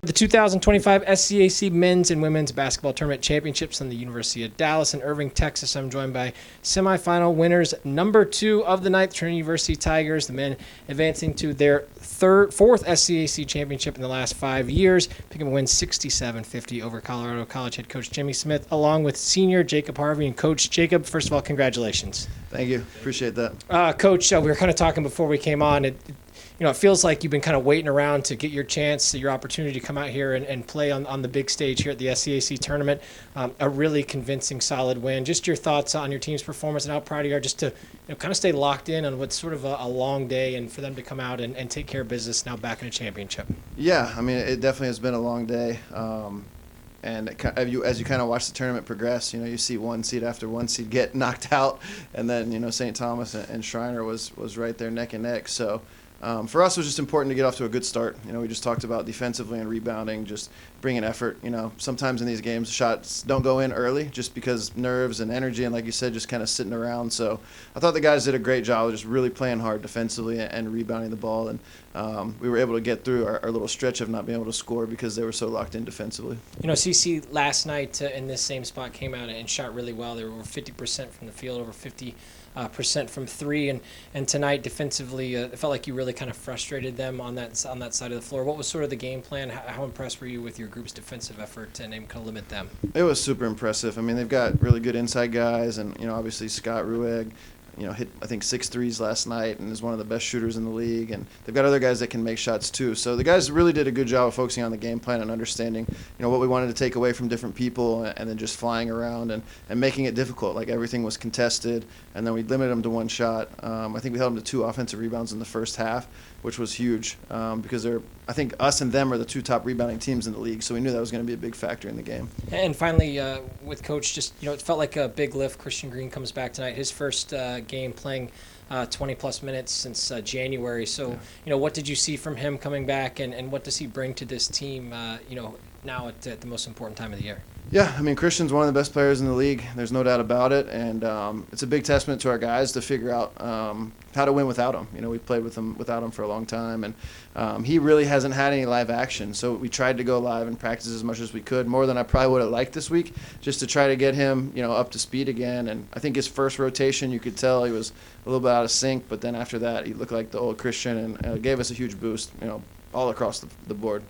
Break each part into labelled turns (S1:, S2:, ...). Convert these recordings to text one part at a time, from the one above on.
S1: The 2025 SCAC Men's and Women's Basketball Tournament Championships in the University of Dallas in Irving, Texas. I'm joined by semifinal winners number 2 of the night, Trinity University Tigers. The men advancing to their fourth SCAC championship in the last 5 years, picking up a win 67-50 over Colorado College head coach Jimmy Smith, along with senior Jacob Harvey and coach Jacob. First of all, congratulations.
S2: Thank you. Appreciate that.
S1: Coach, we were kind of talking before we came on. It feels like you've been kind of waiting around to get your chance, your opportunity to come out here and play on the big stage here at the SCAC tournament. A really convincing, solid win. Just your thoughts on your team's performance and how proud you are just to kind of stay locked in on what's sort of a long day, and for them to come out and take care of business now back in a championship.
S2: Yeah, I mean, it definitely has been a long day. And as you kind of watch the tournament progress, you see one seed after one seed get knocked out, and then St. Thomas and Schreiner was right there neck and neck. So for us, it was just important to get off to a good start. We just talked about defensively and rebounding, just bringing effort. Sometimes in these games, shots don't go in early just because nerves and energy, and like you said, just kind of sitting around. So I thought the guys did a great job of just really playing hard defensively and rebounding the ball, and we were able to get through our little stretch of not being able to score because they were so locked in defensively.
S1: CC last night in this same spot came out and shot really well. They were over 50% from the field, over 50% from three, and tonight defensively, it felt like you really kind of frustrated them on that side of the floor. What was sort of the game plan? How impressed were you with your group's defensive effort and kind of limit them?
S2: It was super impressive. I mean, they've got really good inside guys, and obviously Scott Rueg, hit I think 6 threes last night and is one of the best shooters in the league, and they've got other guys that can make shots too. So the guys really did a good job of focusing on the game plan and understanding what we wanted to take away from different people, and then just flying around and making it difficult. Like, everything was contested, and then we limited them to one shot. I think we held them to 2 offensive rebounds in the first half, which was huge because I think us and them are the 2 top rebounding teams in the league, so we knew that was going to be a big factor in the game.
S1: And finally, with Coach, just it felt like a big lift. Christian Green comes back tonight, his first game playing 20-plus minutes since January. So,
S2: yeah.
S1: What did you see from him coming back, and what does he bring to this team, now at the most important time of the year?
S2: Yeah, I mean, Christian's one of the best players in the league. There's no doubt about it, and it's a big testament to our guys to figure out how to win without him. We played without him for a long time, and he really hasn't had any live action. So we tried to go live and practice as much as we could, more than I probably would have liked this week, just to try to get him, up to speed again. And I think his first rotation, you could tell he was a little bit out of sync, but then after that, he looked like the old Christian, and gave us a huge boost, all across the board.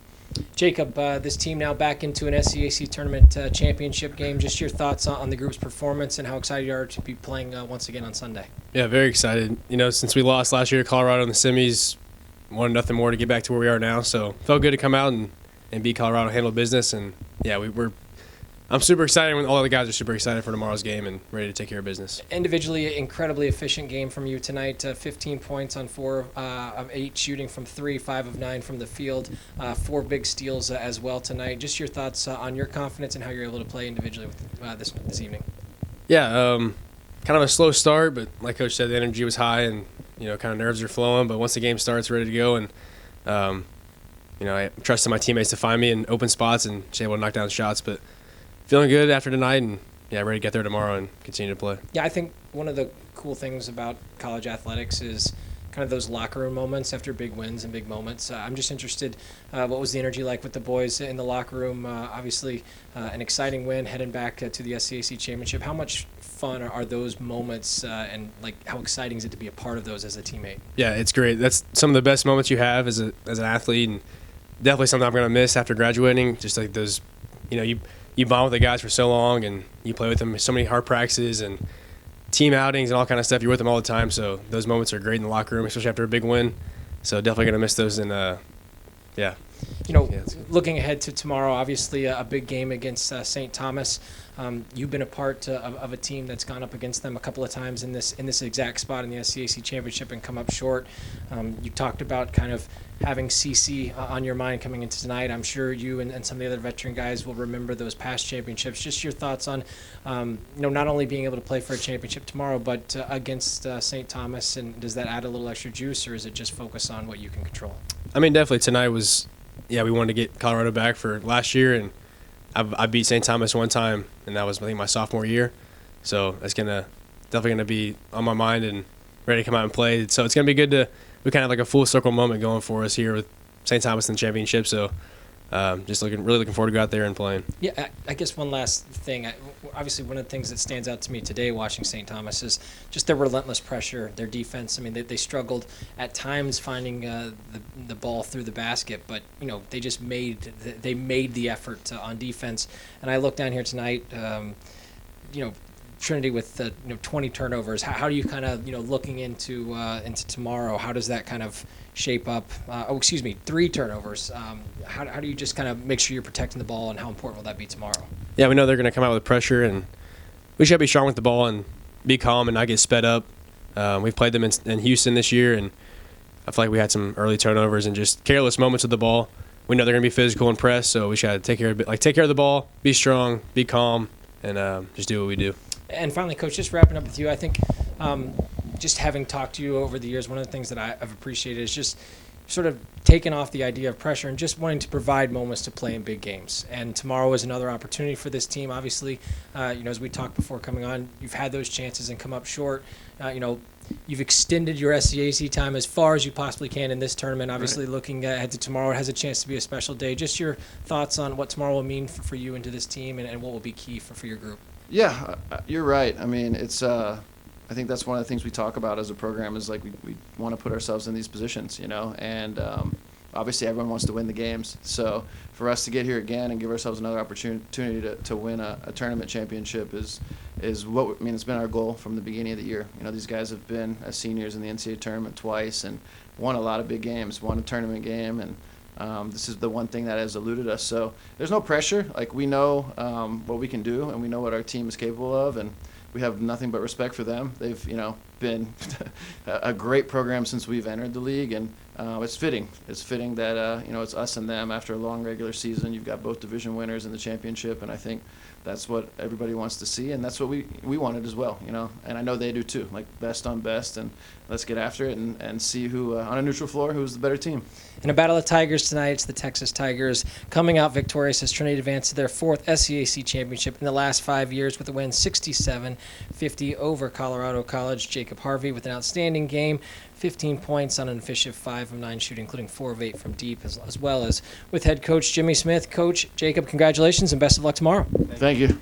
S1: Jacob, this team now back into an SCAC tournament championship game. Just your thoughts on the group's performance and how excited you are to be playing once again on Sunday.
S3: Yeah, very excited. Since we lost last year to Colorado in the semis, wanted nothing more to get back to where we are now. So felt good to come out and beat Colorado, handle business. And yeah, I'm super excited when all the guys are super excited for tomorrow's game and ready to take care of business.
S1: Individually, incredibly efficient game from you tonight. 15 points on 4 of 8 shooting from 3, 5 of 9 from the field. 4 big steals as well tonight. Just your thoughts on your confidence and how you're able to play individually with, this evening.
S3: Yeah, kind of a slow start, but like Coach said, the energy was high and kind of nerves are flowing. But once the game starts, ready to go, and I trusted my teammates to find me in open spots and just able to knock down shots. But feeling good after tonight, and ready to get there tomorrow and continue to play.
S1: Yeah, I think one of the cool things about college athletics is kind of those locker room moments after big wins and big moments. I'm just interested, what was the energy like with the boys in the locker room? Obviously, an exciting win heading back to the SCAC championship. How much fun are those moments, and how exciting is it to be a part of those as a teammate?
S3: Yeah, it's great. That's some of the best moments you have as an athlete, and definitely something I'm going to miss after graduating. Just like those, you bond with the guys for so long, and you play with them so many hard practices and team outings and all kind of stuff. You're with them all the time, so those moments are great in the locker room, especially after a big win. So definitely going to miss those. And
S1: looking ahead to tomorrow, obviously a big game against St. Thomas. You've been a part of a team that's gone up against them a couple of times in this exact spot in the SCAC championship and come up short. You talked about kind of having CC on your mind coming into tonight. I'm sure you and some of the other veteran guys will remember those past championships. Just your thoughts on, not only being able to play for a championship tomorrow, but against St. Thomas, and does that add a little extra juice, or is it just focus on what you can control?
S3: I mean, definitely tonight was, we wanted to get Colorado back for last year, and I beat St. Thomas one time, and that was, I think, my sophomore year. So that's definitely gonna be on my mind and ready to come out and play. So it's gonna be good we kind of have like a full circle moment going for us here with St. Thomas in the championship. So just really looking forward to go out there and playing.
S1: Yeah, I guess one last thing. Obviously, one of the things that stands out to me today watching St. Thomas is just their relentless pressure, their defense. I mean, they struggled at times finding the ball through the basket, but they just made the effort on defense. And I look down here tonight, Trinity with 20 turnovers. How do you kind of looking into tomorrow? How does that kind of shape up? 3 turnovers. How do you just kind of make sure you're protecting the ball, and how important will that be tomorrow?
S3: Yeah, we know they're going to come out with pressure, and we should be strong with the ball and be calm and not get sped up. We've played them in Houston this year, and I feel like we had some early turnovers and just careless moments with the ball. We know they're going to be physical and press, so we should have to take care of the ball, be strong, be calm, and just do what we do.
S1: And finally, Coach, just wrapping up with you, I think just having talked to you over the years, one of the things that I've appreciated is just sort of taking off the idea of pressure and just wanting to provide moments to play in big games. And tomorrow is another opportunity for this team. Obviously, as we talked before coming on, you've had those chances and come up short. You've extended your SCAC time as far as you possibly can in this tournament. Obviously, right. Looking ahead to tomorrow, it has a chance to be a special day. Just your thoughts on what tomorrow will mean for you and to this team, and what will be key for your group.
S2: Yeah, you're right. I mean, it's I think that's one of the things we talk about as a program is like we want to put ourselves in these positions, and obviously everyone wants to win the games. So for us to get here again and give ourselves another opportunity to win a tournament championship is what it's been our goal from the beginning of the year. These guys have been as seniors in the NCAA tournament twice and won a lot of big games, won a tournament game, and this is the one thing that has eluded us. So there's no pressure. Like, we know what we can do, and we know what our team is capable of, and we have nothing but respect for them. They've, been a great program since we've entered the league, and it's fitting. It's fitting that, it's us and them after a long regular season. You've got both division winners in the championship, and I think that's what everybody wants to see, and that's what we wanted as well, and I know they do too, like best on best, and let's get after it and see who, on a neutral floor, who's the better team.
S1: In a battle of Tigers tonight, it's the Texas Tigers coming out victorious as Trinity advanced to their 4th SCAC championship in the last 5 years with a win 67-50 over Colorado College. Jacob Harvey with an outstanding game, 15 points on an efficient 5 of 9 shooting, including 4 of 8 from deep, as well as with head coach Jimmy Smith. Coach Jacob, congratulations and best of luck tomorrow.
S2: Thank you.